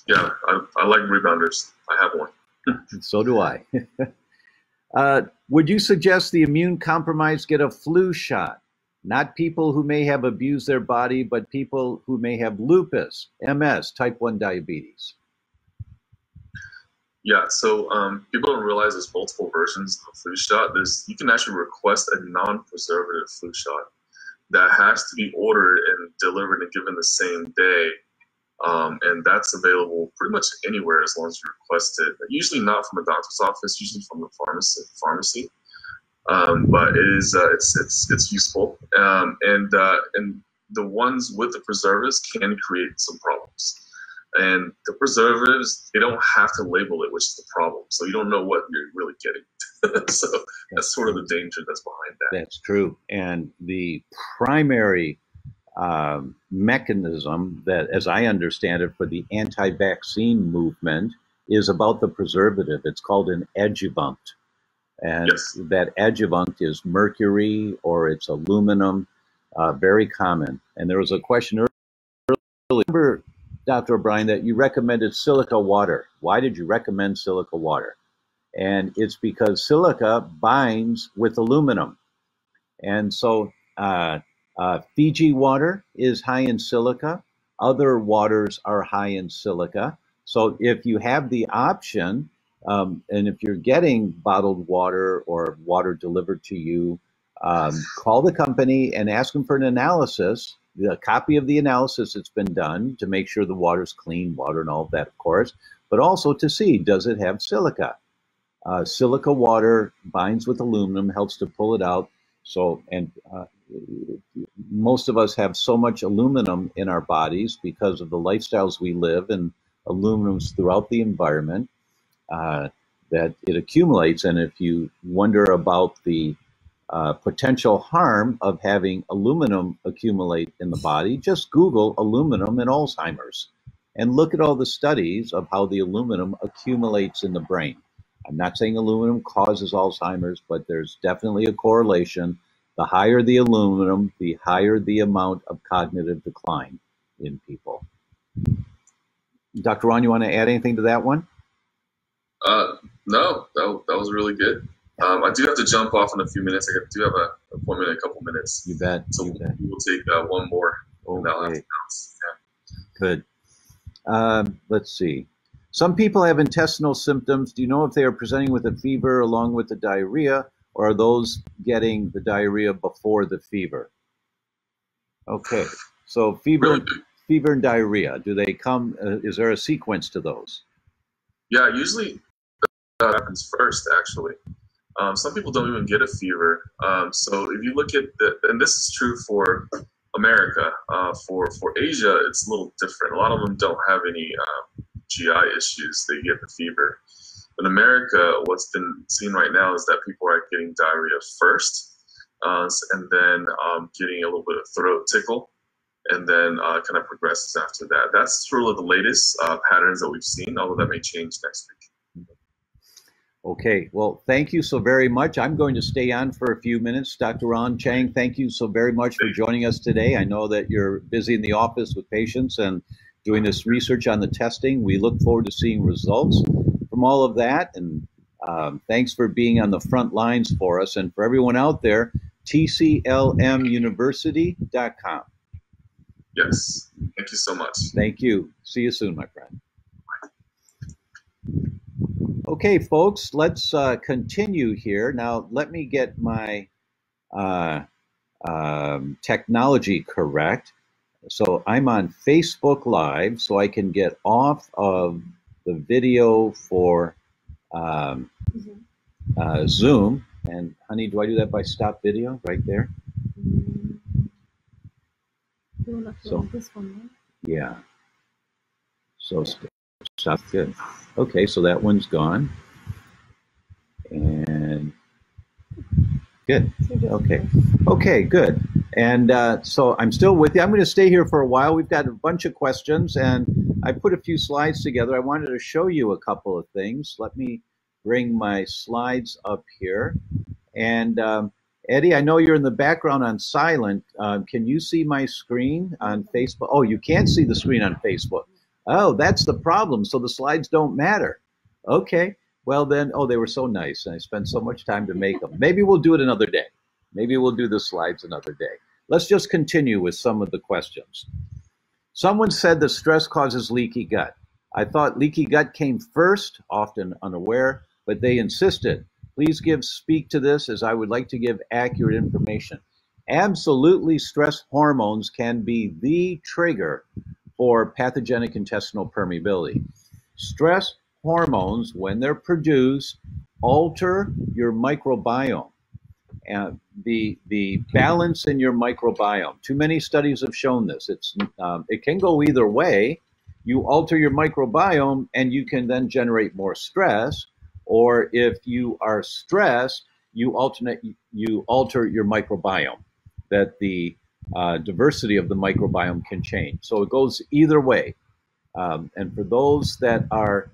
Yeah, I like rebounders. I have one. So do I. Would you suggest the immune compromised get a flu shot? Not people who may have abused their body, but people who may have lupus, MS, type 1 diabetes. Yeah, so people don't realize there's multiple versions of the flu shot. You can actually request a non-preservative flu shot that has to be ordered and delivered and given the same day. And that's available pretty much anywhere as long as you request it. Usually not from a doctor's office, usually from the pharmacy. But it is it's useful. And the ones with the preservatives can create some problems. And the preservatives, they don't have to label it, which is the problem. So you don't know what you're really getting. So that's sort of the danger that's behind that. That's true. And the primary mechanism that, as I understand it, for the anti-vaccine movement is about the preservative. It's called an adjuvant. And yes, that adjuvant is mercury or it's aluminum, very common. And there was a question earlier, remember, Dr. O'Brien, that you recommended silica water. Why did you recommend silica water? And it's because silica binds with aluminum. And so Fiji water is high in silica. Other waters are high in silica. So if you have the option, and if you're getting bottled water or water delivered to you, call the company and ask them for an analysis, a copy of the analysis that's been done to make sure the water's clean water and all of that, of course, but also to see, does it have silica? Silica water binds with aluminum, helps to pull it out. So, and most of us have so much aluminum in our bodies because of the lifestyles we live, and aluminum's throughout the environment, that it accumulates. And if you wonder about the potential harm of having aluminum accumulate in the body, just Google aluminum and Alzheimer's and look at all the studies of how the aluminum accumulates in the brain. I'm not saying aluminum causes Alzheimer's, but there's definitely a correlation. The higher the aluminum, the higher the amount of cognitive decline in people. Dr. Ruan, you want to add anything to that one? No, that was really good. I do have to jump off in a few minutes. I do have an appointment in a couple minutes. You bet. So you bet. we'll take one more. Okay. Good. Let's see. Some people have intestinal symptoms. Do you know if they are presenting with a fever along with the diarrhea, or are those getting the diarrhea before the fever? Okay. So fever and diarrhea, do they come, is there a sequence to those? Yeah, usually that happens first, actually. Some people don't even get a fever. So if you look at and this is true for America, for Asia, it's a little different. A lot of them don't have any GI issues. They get the fever. In America, what's been seen right now is that people are getting diarrhea first, and then getting a little bit of throat tickle, and then kind of progresses after that. That's sort of the latest patterns that we've seen, although that may change next week. Okay, well, thank you so very much. I'm going to stay on for a few minutes. Dr. Ruan Cheng, thank you so very much for joining us today. I know that you're busy in the office with patients and doing this research on the testing. We look forward to seeing results from all of that. And thanks for being on the front lines for us. And for everyone out there, tclmuniversity.com. Yes, thank you so much. Thank you. See you soon, my friend. Okay, folks, let's continue here. Now, let me get my technology correct. So I'm on Facebook Live, so I can get off of the video for Zoom. And honey, do I do that by stop video right there? So, this one, right? Yeah. So stop. Good. Okay, so that one's gone. And good. Okay. Okay, good. And so I'm still with you. I'm going to stay here for a while. We've got a bunch of questions, and I put a few slides together. I wanted to show you a couple of things. Let me bring my slides up here. And Eddie, I know you're in the background on silent. Can you see my screen on Facebook? Oh, you can't see the screen on Facebook. Oh, that's the problem. So the slides don't matter. Okay. Well then, oh, they were so nice, and I spent so much time to make them. Maybe we'll do it another day. Maybe we'll do the slides another day. Let's just continue with some of the questions. Someone said that stress causes leaky gut. I thought leaky gut came first, often unaware, but they insisted. Please speak to this, as I would like to give accurate information. Absolutely, stress hormones can be the trigger for pathogenic intestinal permeability. Stress hormones, when they're produced, alter your microbiome. And the balance in your microbiome. Too many studies have shown this. It can go either way. You alter your microbiome, and you can then generate more stress. Or if you are stressed, you alter your microbiome. That the diversity of the microbiome can change. So it goes either way. And for those that are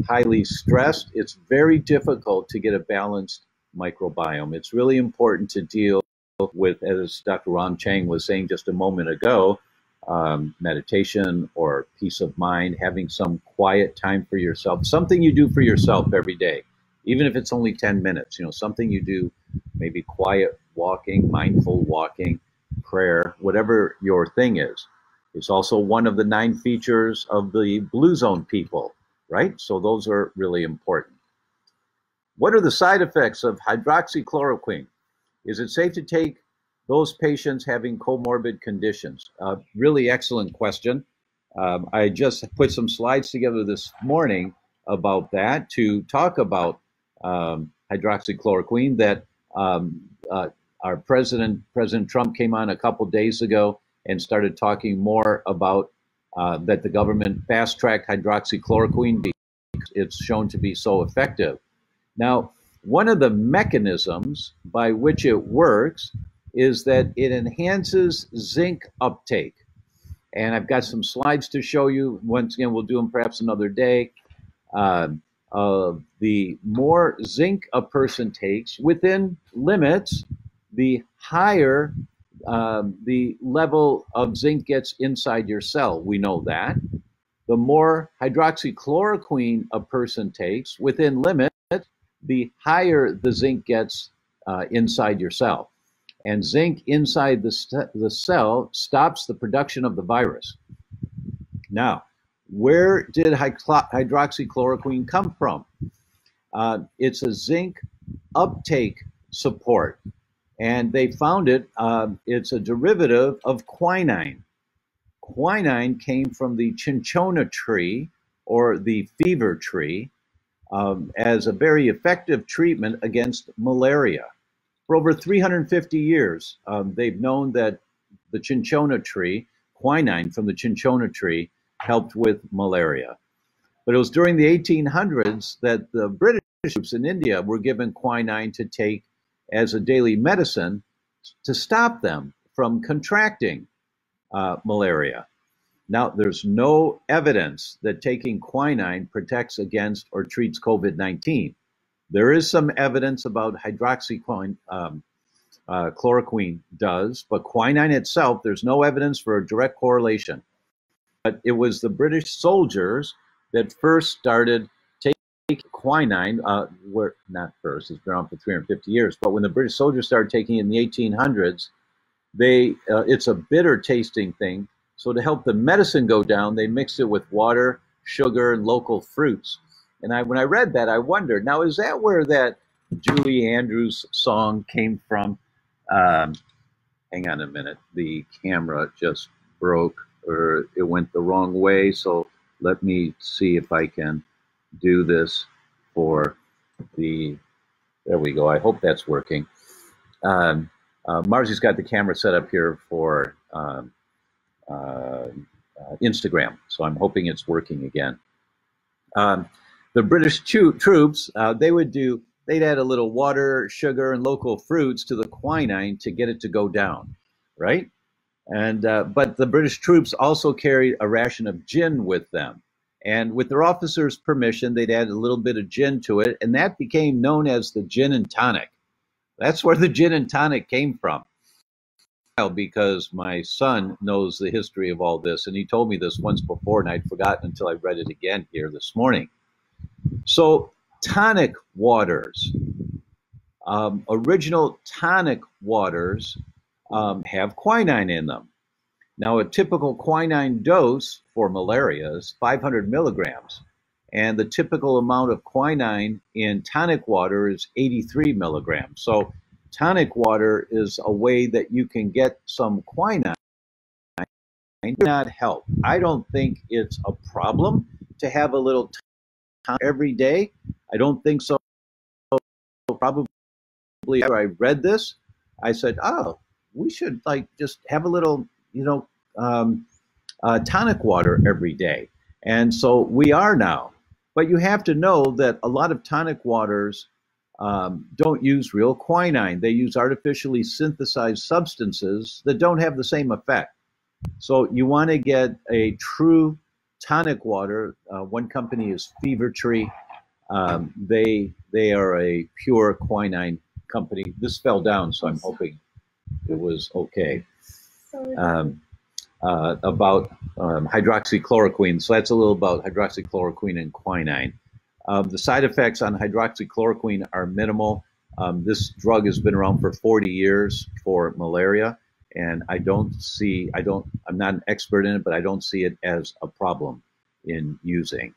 highly stressed, it's very difficult to get a balanced microbiome. It's really important to deal with, as Dr. Ruan Cheng was saying just a moment ago, meditation or peace of mind, having some quiet time for yourself, something you do for yourself every day, even if it's only 10 minutes, something you do, maybe quiet walking, mindful walking, prayer, whatever your thing is. It's also one of the 9 features of the blue zone people, right? So those are really important. What are the side effects of hydroxychloroquine? Is it safe to take those patients having comorbid conditions? Really excellent question. I just put some slides together this morning about that to talk about hydroxychloroquine that our President Trump came on a couple days ago and started talking more about that the government fast-tracked hydroxychloroquine because it's shown to be so effective. Now, one of the mechanisms by which it works is that it enhances zinc uptake. And I've got some slides to show you. Once again, we'll do them perhaps another day. The more zinc a person takes within limits, the higher the level of zinc gets inside your cell. We know that. The more hydroxychloroquine a person takes within limits, the higher the zinc gets inside your cell. And zinc inside the cell stops the production of the virus. Now, where did hydroxychloroquine come from? It's a zinc uptake support. And they found it's a derivative of quinine. Quinine came from the cinchona tree, or the fever tree, as a very effective treatment against malaria. For over 350 years, they've known that the cinchona tree, quinine from the cinchona tree, helped with malaria. But it was during the 1800s that the British troops in India were given quinine to take as a daily medicine to stop them from contracting malaria. Now, there's no evidence that taking quinine protects against or treats COVID-19. There is some evidence about hydroxychloroquine does, but quinine itself, there's no evidence for a direct correlation. But it was the British soldiers that first started taking quinine, were not first, it's been around for 350 years, but when the British soldiers started taking it in the 1800s, it's a bitter tasting thing. So to help the medicine go down, they mixed it with water, sugar, and local fruits. And when I read that, I wondered, now is that where that Julie Andrews song came from? Hang on a minute, the camera just broke, or it went the wrong way. So let me see if I can do this for there we go. I hope that's working. Margie's got the camera set up here for Instagram, so I'm hoping it's working again. The British troops, they'd add a little water, sugar, and local fruits to the quinine to get it to go down, right? And but the British troops also carried a ration of gin with them. And with their officers' permission, they'd add a little bit of gin to it, and that became known as the gin and tonic. That's where the gin and tonic came from. Because my son knows the history of all this, and he told me this once before, and I'd forgotten until I read it again here this morning. So tonic waters, original tonic waters have quinine in them. Now, a typical quinine dose for malaria is 500 milligrams, and the typical amount of quinine in tonic water is 83 milligrams. So tonic water is a way that you can get some quinine and not help. I don't think it's a problem to have a little tonic every day. I don't think so. Probably after I read this, I said, oh, we should just have a little, tonic water every day. And so we are now. But you have to know that a lot of tonic waters don't use real quinine. They use artificially synthesized substances that don't have the same effect. So you want to get a true tonic water. One company is Fever Tree. They are a pure quinine company. This fell down, so I'm hoping it was okay. About hydroxychloroquine. So that's a little about hydroxychloroquine and quinine. The side effects on hydroxychloroquine are minimal. This drug has been around for 40 years for malaria. And I'm not an expert in it, but I don't see it as a problem in using.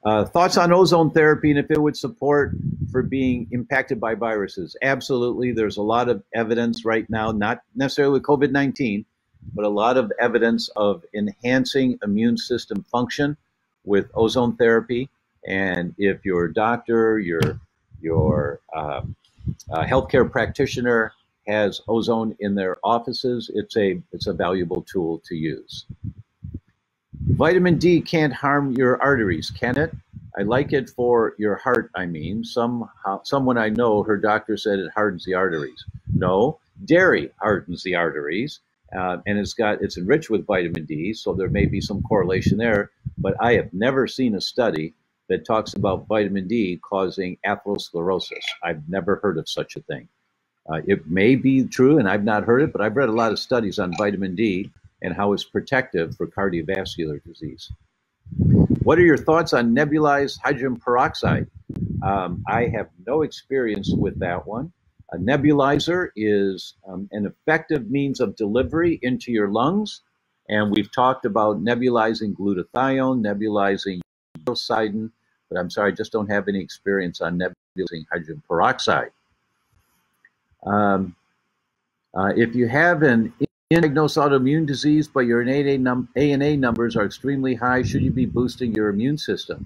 Thoughts on ozone therapy and if it would support for being impacted by viruses? Absolutely. There's a lot of evidence right now, not necessarily with COVID-19, but a lot of evidence of enhancing immune system function with ozone therapy. And if your doctor, your healthcare practitioner has ozone in their offices, it's a valuable tool to use. Vitamin D can't harm your arteries, can it? I like it for your heart, I mean. Someone I know, her doctor said it hardens the arteries. No, dairy hardens the arteries, and it's enriched with vitamin D, so there may be some correlation there, but I have never seen a study that talks about vitamin D causing atherosclerosis. I've never heard of such a thing. It may be true, and I've not heard it, but I've read a lot of studies on vitamin D and how it's protective for cardiovascular disease. What are your thoughts on nebulized hydrogen peroxide? I have no experience with that one. A nebulizer is an effective means of delivery into your lungs, and we've talked about nebulizing glutathione, nebulizing psilocybin, but I'm sorry, I just don't have any experience on nebulizing hydrogen peroxide. If you have an undiagnosed autoimmune disease, but your ANA numbers are extremely high, should you be boosting your immune system?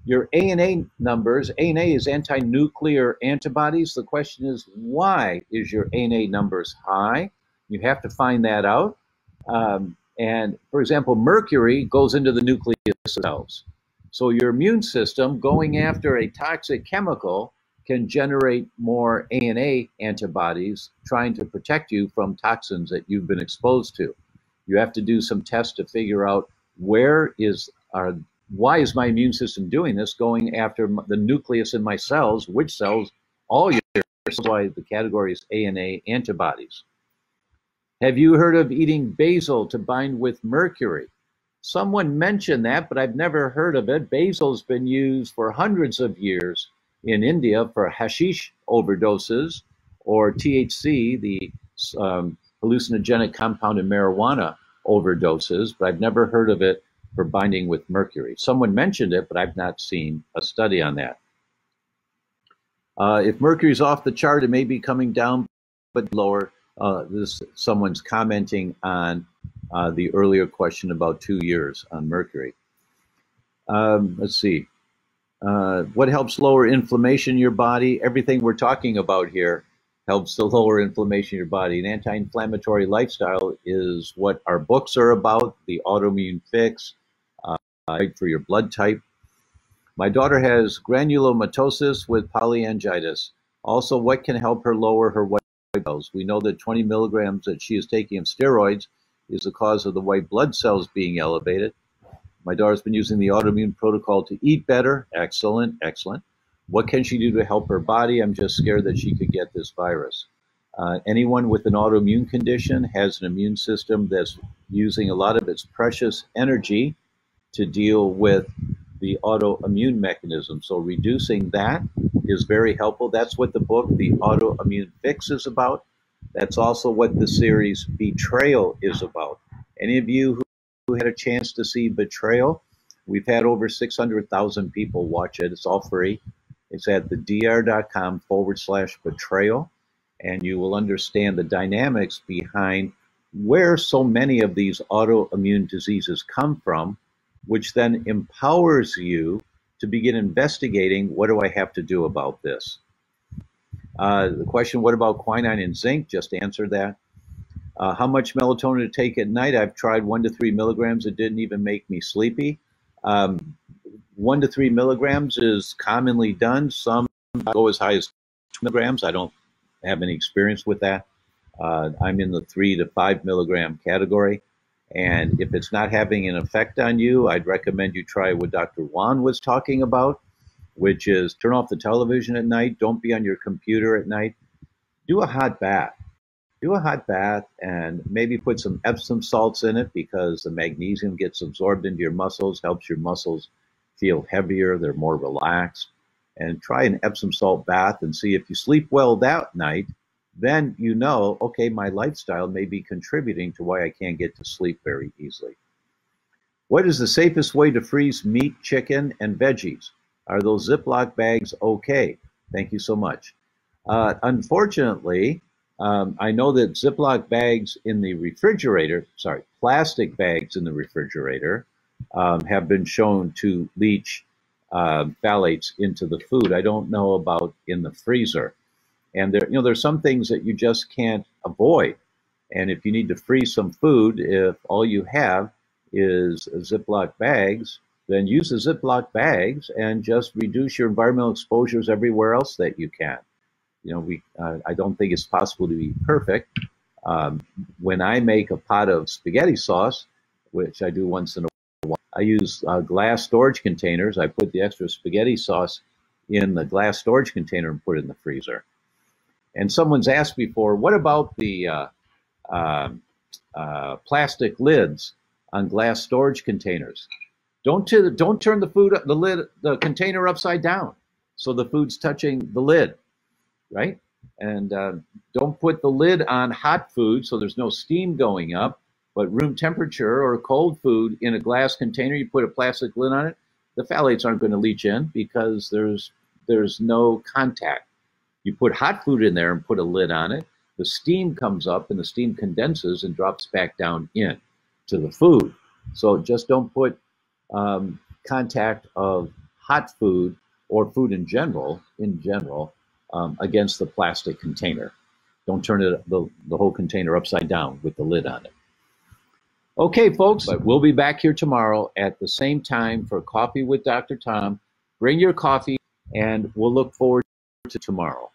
Your ANA numbers, ANA is anti-nuclear antibodies. The question is, why is your ANA numbers high? You have to find that out. And for example, mercury goes into the nucleus cells. So your immune system going after a toxic chemical can generate more ANA antibodies trying to protect you from toxins that you've been exposed to. You have to do some tests to figure out why is my immune system doing this, going after the nucleus in my cells, which cells, all your cells, why the category is ANA antibodies. Have you heard of eating basil to bind with mercury? Someone mentioned that, but I've never heard of it. Basil's been used for hundreds of years in India for hashish overdoses or THC, the hallucinogenic compound in marijuana overdoses, but I've never heard of it for binding with mercury. Someone mentioned it, but I've not seen a study on that. If mercury's off the chart, it may be coming down, but lower. Someone's commenting on the earlier question about 2 years on mercury. Let's see. What helps lower inflammation in your body? Everything we're talking about here helps to lower inflammation in your body. An anti-inflammatory lifestyle is what our books are about, the autoimmune fix, for your blood type. My daughter has granulomatosis with polyangiitis. Also, what can help her lower her white cells? We know that 20 milligrams that she is taking of steroids is the cause of the white blood cells being elevated. My daughter's been using the autoimmune protocol to eat better. Excellent, excellent. What can she do to help her body? I'm just scared that she could get this virus. Anyone with an autoimmune condition has an immune system that's using a lot of its precious energy to deal with the autoimmune mechanism. So reducing that is very helpful. That's what the book, The Autoimmune Fix, is about. That's also what the series Betrayal is about. Any of you who had a chance to see Betrayal, we've had over 600,000 people watch it. It's all free. It's at theDr.com /betrayal, and you will understand the dynamics behind where so many of these autoimmune diseases come from, which then empowers you to begin investigating, what do I have to do about this? The question, what about quinine and zinc? Just answered that. How much melatonin to take at night? I've tried 1 to 3 milligrams. It didn't even make me sleepy. 1 to 3 milligrams is commonly done. Some go as high as 2 milligrams. I don't have any experience with that. I'm in the 3 to 5 milligram category. And if it's not having an effect on you, I'd recommend you try what Dr. Ruan was talking about, which is turn off the television at night. Don't be on your computer at night. Do a hot bath. Do a hot bath and maybe put some Epsom salts in it, because the magnesium gets absorbed into your muscles, helps your muscles feel heavier, they're more relaxed. And try an Epsom salt bath and see if you sleep well that night, then you know, okay, my lifestyle may be contributing to why I can't get to sleep very easily. What is the safest way to freeze meat, chicken, and veggies? Are those Ziploc bags okay? Thank you so much. Unfortunately, I know that Ziploc bags in the refrigerator, plastic bags in the refrigerator have been shown to leach phthalates into the food. I don't know about in the freezer. And there's some things that you just can't avoid. And if you need to freeze some food, if all you have is Ziploc bags, then use the Ziploc bags and just reduce your environmental exposures everywhere else that you can. I don't think it's possible to be perfect. When I make a pot of spaghetti sauce, which I do once in a while, I use glass storage containers. I put the extra spaghetti sauce in the glass storage container and put it in the freezer. And someone's asked before, what about the plastic lids on glass storage containers? Don't turn the container upside down so the food's touching the lid, right? And don't put the lid on hot food so there's no steam going up, but room temperature or cold food in a glass container, you put a plastic lid on it, the phthalates aren't going to leach in because there's no contact. You put hot food in there and put a lid on it, the steam comes up and the steam condenses and drops back down in to the food. So just don't put contact of hot food or food in general, against the plastic container. Don't turn the whole container upside down with the lid on it. Okay, folks, but we'll be back here tomorrow at the same time for Coffee with Dr. Tom. Bring your coffee, and we'll look forward to tomorrow.